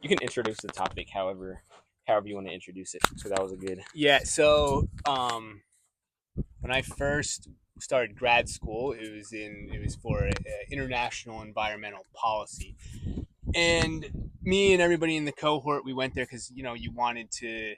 you can introduce the topic however you want to introduce it. So that was a good. Yeah. So when I first started grad school, it was for international environmental policy, and me and everybody in the cohort, we went there because you wanted to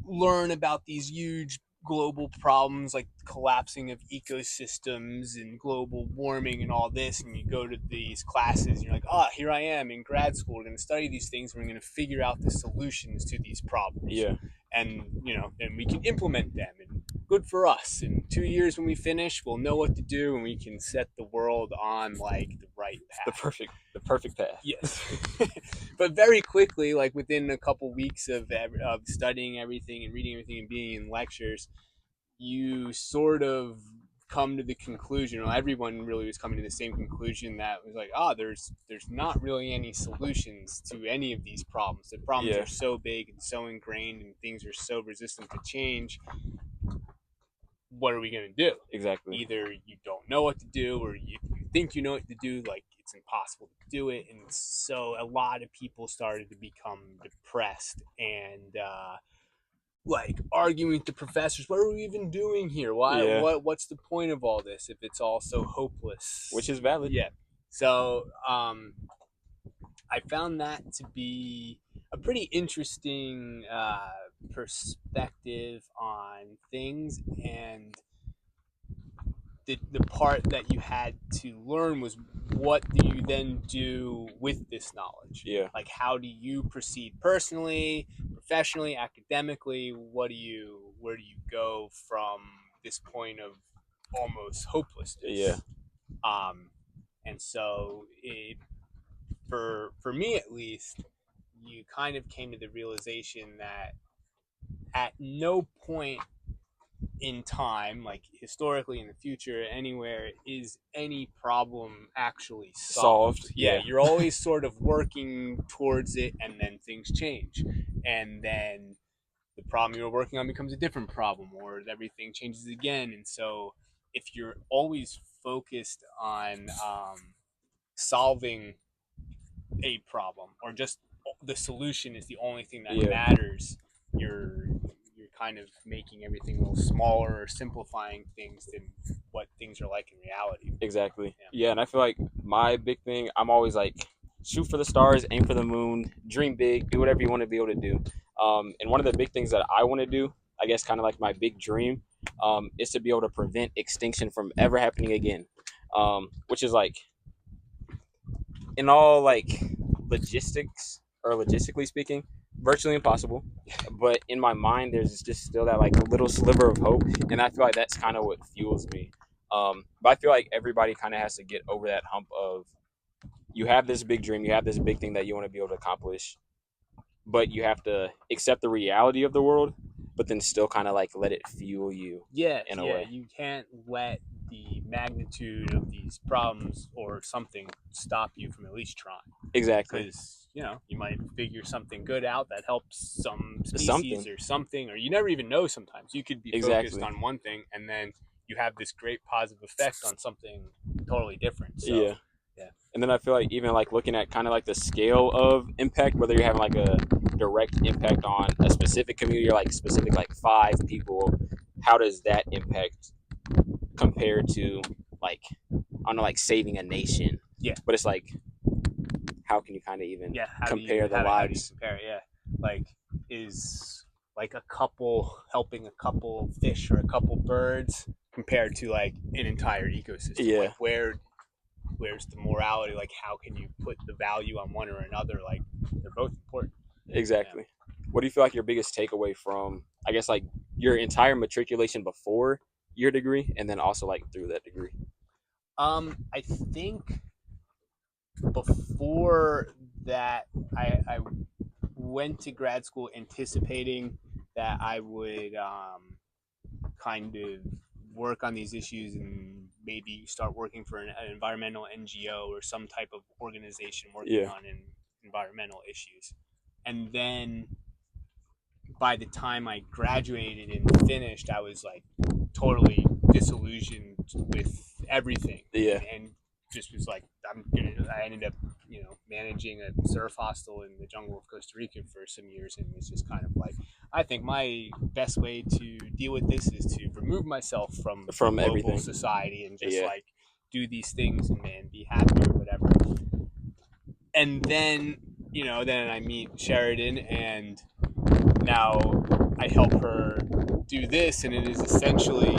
learn about these huge global problems like collapsing of ecosystems and global warming and all this, and you go to these classes and you're like, here I am in grad school, we're going to study these things, we're going to figure out the solutions to these problems. Yeah. And and we can implement them, and good for us. In 2 years when we finish, we'll know what to do, and we can set the world on like the right path. The perfect path. Yes. But very quickly, like within a couple weeks of studying everything and reading everything and being in lectures, you sort of come to the conclusion, or everyone really was coming to the same conclusion, that was like, there's not really any solutions to any of these problems. The problems Yeah. are so big and so ingrained, and things are so resistant to change. What are we going to do? Exactly. Either you don't know what to do, or you think you know what to do, like it's impossible to do it. And so a lot of people started to become depressed and like arguing with the professors. What are we even doing here? Why? Yeah. What's the point of all this if it's all so hopeless? Which is valid. Yeah. So I found that to be a pretty interesting perspective on things, and the part that you had to learn was, what do you then do with this knowledge? Yeah. Like, how do you proceed personally, professionally, academically? Where do you go from this point of almost hopelessness? Yeah. And so for me at least, you kind of came to the realization that at no point in time, like historically, in the future, anywhere, is any problem actually solved. Yeah. You're always sort of working towards it, and then things change, and then the problem you were working on becomes a different problem, or everything changes again. And so if you're always focused on solving a problem, or just the solution is the only thing that matters, you're kind of making everything a little smaller, or simplifying things than what things are like in reality. Exactly. Yeah, and I feel like my big thing, I'm always like, shoot for the stars, aim for the moon, dream big, do whatever you want to be able to do. And one of the big things that I want to do, I guess kind of like my big dream, is to be able to prevent extinction from ever happening again. Which is like, in all like logistics, or logistically speaking, virtually impossible. But in my mind, there's just still that like little sliver of hope, and I feel like that's kind of what fuels me. But I feel like everybody kind of has to get over that hump of, you have this big dream, you have this big thing that you want to be able to accomplish, but you have to accept the reality of the world, but then still kind of like let it fuel you. In a way. You can't let the magnitude of these problems or something stop you from at least trying. Exactly. Because you might figure something good out that helps some species Something. or something, or you never even know. Sometimes you could be focused on one thing, and then you have this great positive effect on something totally different. So, yeah. And then I feel like even like looking at kind of like the scale of impact, whether you're having like a direct impact on a specific community, or like specific like 5 people, how does that impact compare to like, I don't know, like saving a nation? Yeah. But it's like, how can you kind of even compare the lives? How do you compare? Yeah. Like, is like a couple helping a couple fish or a couple birds compared to like an entire ecosystem? Yeah. Like, where's the morality? Like, how can you put the value on one or another? Like, they're both important. Exactly. What do you feel like your biggest takeaway from, I guess, like your entire matriculation before your degree, and then also like through that degree? I think before that, I went to grad school anticipating that I would kind of work on these issues and maybe start working for an environmental NGO or some type of organization working on environmental issues. And then by the time I graduated and finished, I was like totally disillusioned with everything. Yeah. And just was like, I ended up managing a surf hostel in the jungle of Costa Rica for some years, and it's just kind of like, I think my best way to deal with this is to remove myself from From global everything. society and just Yeah. like do these things and be happy or whatever. And then then I meet Sheridan, and now I help her do this, and it is essentially,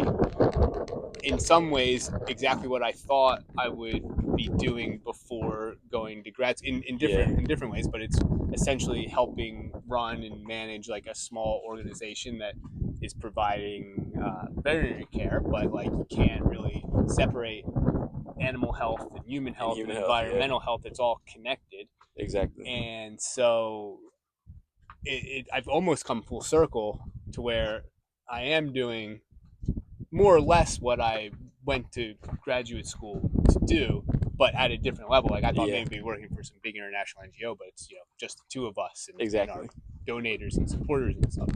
in some ways, exactly what I thought I would be doing before going to grad Yeah. in different ways. But it's essentially helping run and manage like a small organization that is providing veterinary care, but like you can't really separate animal health And and human health. Yeah. environmental health. It's all connected, Exactly. and so I've almost come full circle to where I am doing more or less what I went to graduate school to do, but at a different level. Like I thought Yeah. maybe working for some big international NGO, but it's just the two of us and our Exactly. donators and supporters and stuff.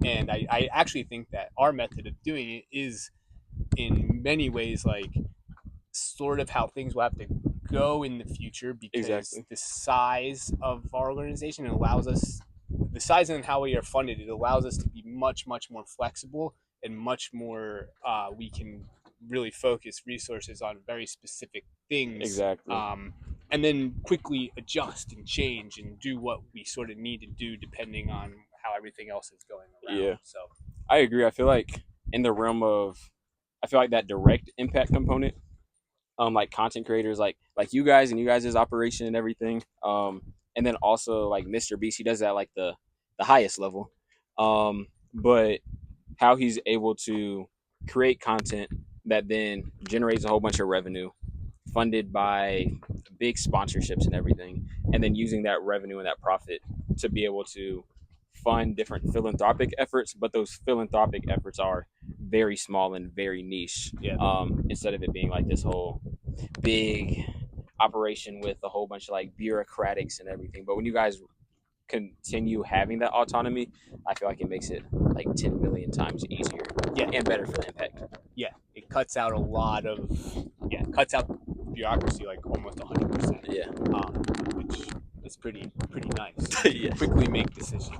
And I actually think that our method of doing it is in many ways like sort of how things will have to go in the future, because Exactly. the size of our organization allows us, the size and how we are funded, it allows us to be much more flexible and much more we can really focus resources on very specific things, Exactly. and then quickly adjust and change and do what we sort of need to do depending on how everything else is going around. Yeah. So I agree. I feel like in the realm of, I feel like that direct impact component, like content creators, like you guys and you guys' operation and everything, and then also like Mr. Beast, he does that like the highest level, but how he's able to create content that then generates a whole bunch of revenue, funded by big sponsorships and everything, and then using that revenue and that profit to be able to fund different philanthropic efforts, but those philanthropic efforts are very small and very niche. yeah, Instead of it being like this whole big operation with a whole bunch of like bureaucratics and everything. But when you guys continue having that autonomy, I feel like it makes it like 10 million times easier yeah, and better for the impact. yeah, it cuts out a lot of, it cuts out bureaucracy like almost 100%, Yeah. which is pretty nice. You Yeah. can quickly make decisions.